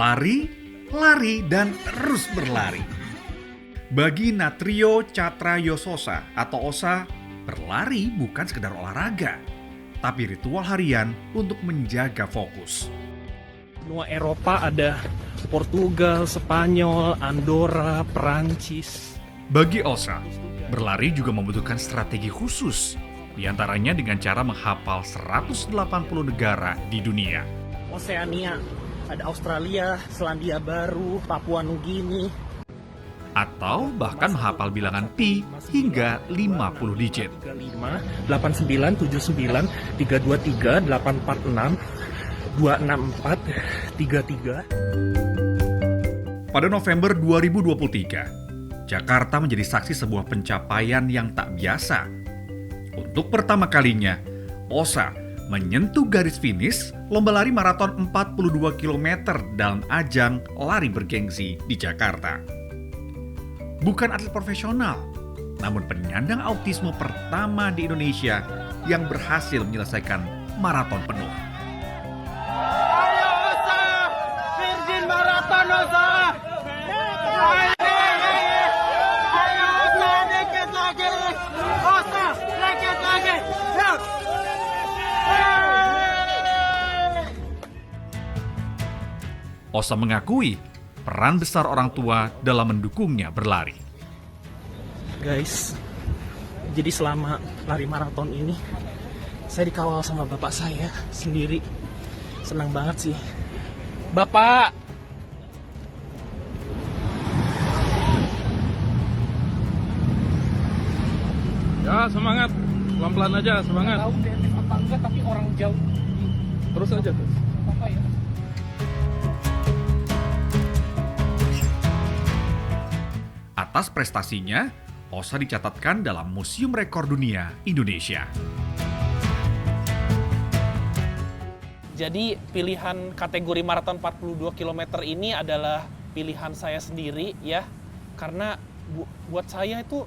Lari, lari, dan terus berlari. Bagi Natrio Catra Yososa atau Osa, berlari bukan sekedar olahraga, tapi ritual harian untuk menjaga fokus. Benua Eropa ada Portugal, Spanyol, Andorra, Perancis. Bagi Osa, berlari juga membutuhkan strategi khusus, di antaranya dengan cara menghafal 180 negara di dunia. Oseania, ada Australia, Selandia Baru, Papua Nugini. Atau bahkan menghafal bilangan pi hingga 50 digit. 35, 89, 79, 323, 846, 264, 33. Pada November 2023, Jakarta menjadi saksi sebuah pencapaian yang tak biasa. Untuk pertama kalinya, Osa menyentuh garis finish lomba lari maraton 42 km dalam ajang lari bergengsi di Jakarta. Bukan atlet profesional, namun penyandang autisme pertama di Indonesia yang berhasil menyelesaikan maraton penuh. Ayo Osa! Virgin Marathon Osa! Ayo Osa, dikit lagi! Osa, dikit lagi! Osa mengakui peran besar orang tua dalam mendukungnya berlari. Guys, jadi selama lari maraton ini, saya dikawal sama bapak saya sendiri. Senang banget sih. Bapak! Ya semangat, pelan-pelan aja semangat. Tahu deadlift apa enggak, tapi orang jauh. Terus aja terus. Apa ya? Atas prestasinya, Osa dicatatkan dalam Museum Rekor Dunia Indonesia. Jadi pilihan kategori maraton 42 km ini adalah pilihan saya sendiri ya. Karena buat saya itu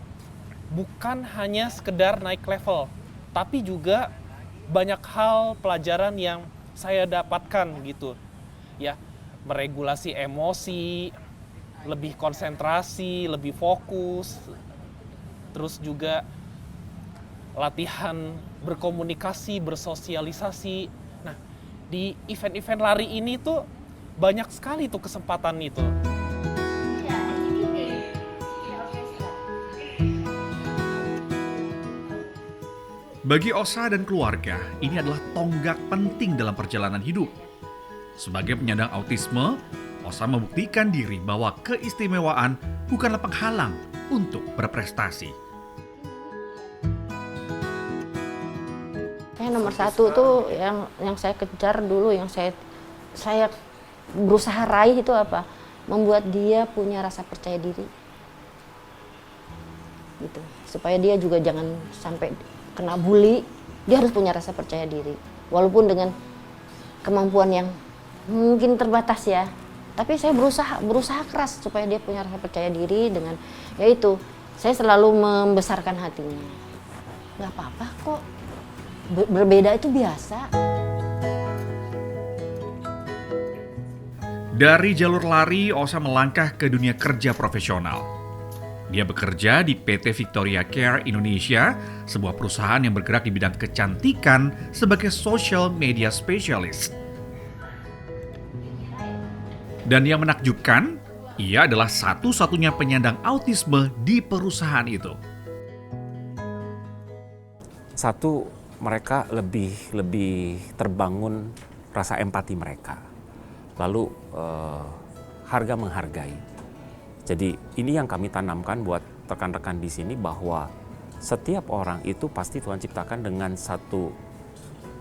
bukan hanya sekedar naik level, tapi juga banyak hal pelajaran yang saya dapatkan gitu. Ya, meregulasi emosi, lebih konsentrasi, lebih fokus. Terus juga latihan berkomunikasi, bersosialisasi. Nah, di event-event lari ini tuh banyak sekali tuh kesempatan itu. Bagi Osa dan keluarga, ini adalah tonggak penting dalam perjalanan hidup. Sebagai penyandang autisme, Osa membuktikan diri bahwa keistimewaan bukanlah penghalang untuk berprestasi. Yang nomor satu tuh yang saya kejar dulu, yang saya berusaha raih itu apa? Membuat dia punya rasa percaya diri, gitu. Supaya dia juga jangan sampai kena bully, dia harus punya rasa percaya diri. Walaupun dengan kemampuan yang mungkin terbatas ya, tapi saya berusaha keras supaya dia punya rasa percaya diri dengan, yaitu saya selalu membesarkan hatinya. Gak apa-apa kok, berbeda itu biasa. Dari jalur lari, Osa melangkah ke dunia kerja profesional. Dia bekerja di PT Victoria Care Indonesia, sebuah perusahaan yang bergerak di bidang kecantikan sebagai social media specialist. Dan yang menakjubkan, ia adalah satu-satunya penyandang autisme di perusahaan itu. Satu, mereka lebih terbangun rasa empati mereka. Lalu harga menghargai. Jadi ini yang kami tanamkan buat rekan-rekan di sini, bahwa setiap orang itu pasti Tuhan ciptakan dengan satu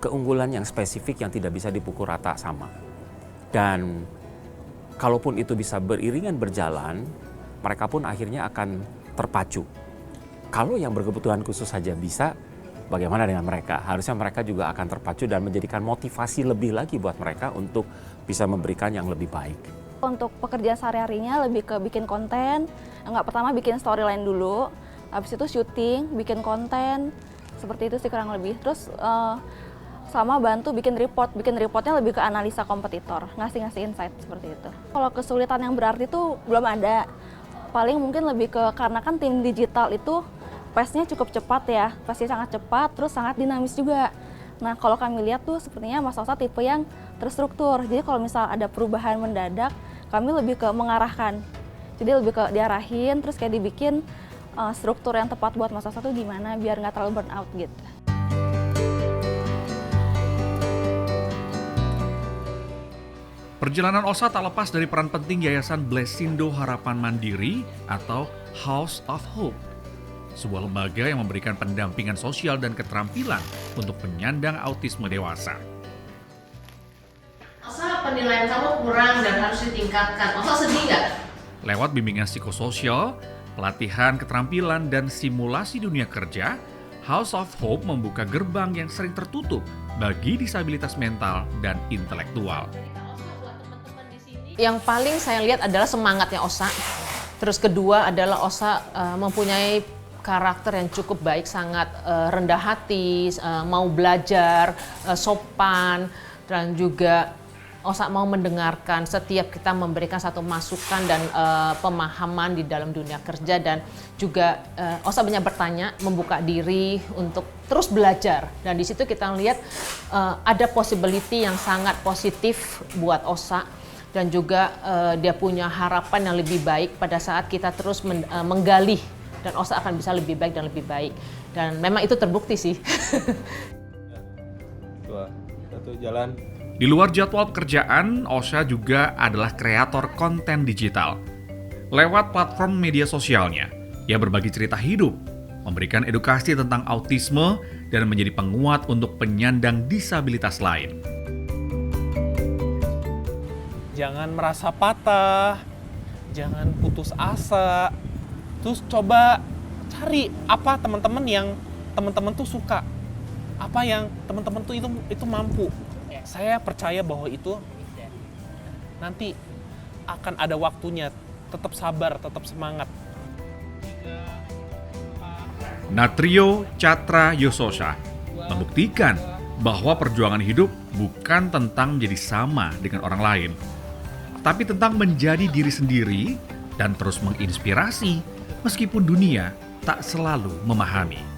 keunggulan yang spesifik yang tidak bisa dipukul rata sama. Dan kalaupun itu bisa beriringan berjalan, mereka pun akhirnya akan terpacu. Kalau yang berkebutuhan khusus saja bisa, bagaimana dengan mereka? Harusnya mereka juga akan terpacu dan menjadikan motivasi lebih lagi buat mereka untuk bisa memberikan yang lebih baik. Untuk pekerjaan sehari-harinya lebih ke bikin konten. Pertama bikin storyline dulu, habis itu syuting, bikin konten, seperti itu sih kurang lebih. Terus sama bantu bikin report. Bikin reportnya lebih ke analisa kompetitor, ngasih insight seperti itu. Kalau kesulitan yang berarti itu belum ada. Paling mungkin lebih ke, karena kan tim digital itu pace-nya cukup cepat ya, pace-nya sangat cepat, terus sangat dinamis juga. Nah, kalau kami lihat tuh sepertinya Mas Osa tipe yang terstruktur. Jadi kalau misal ada perubahan mendadak, kami lebih ke mengarahkan. Jadi lebih ke diarahin, terus kayak dibikin struktur yang tepat buat Mas Osa tuh gimana, biar nggak terlalu burn out gitu. Perjalanan Osa tak lepas dari peran penting Yayasan Blesindo Harapan Mandiri atau House of Hope, sebuah lembaga yang memberikan pendampingan sosial dan keterampilan untuk penyandang autisme dewasa. Osa, penilaian kamu kurang dan harus ditingkatkan. Osa sedih nggak? Lewat bimbingan psikososial, pelatihan keterampilan, dan simulasi dunia kerja, House of Hope membuka gerbang yang sering tertutup bagi disabilitas mental dan intelektual. Yang paling saya lihat adalah semangatnya Osa. Terus kedua adalah Osa mempunyai karakter yang cukup baik, sangat rendah hati, mau belajar, sopan, dan juga Osa mau mendengarkan setiap kita memberikan satu masukan dan pemahaman di dalam dunia kerja, dan juga Osa banyak bertanya, membuka diri untuk terus belajar, dan di situ kita lihat ada possibility yang sangat positif buat Osa. Dan juga dia punya harapan yang lebih baik pada saat kita terus menggali, dan Osa akan bisa lebih baik dan lebih baik. Dan memang itu terbukti sih. 2, 1, jalan. Di luar jadwal pekerjaan, Osa juga adalah kreator konten digital. Lewat platform media sosialnya, ia berbagi cerita hidup, memberikan edukasi tentang autisme, dan menjadi penguat untuk penyandang disabilitas lain. Jangan merasa patah, jangan putus asa. Terus coba cari apa teman-teman yang teman-teman tuh suka, apa yang teman-teman tuh itu mampu. Saya percaya bahwa itu nanti akan ada waktunya. Tetap sabar, tetap semangat. Natrio Catra Yososa membuktikan bahwa perjuangan hidup bukan tentang menjadi sama dengan orang lain, tapi tentang menjadi diri sendiri dan terus menginspirasi meskipun dunia tak selalu memahami.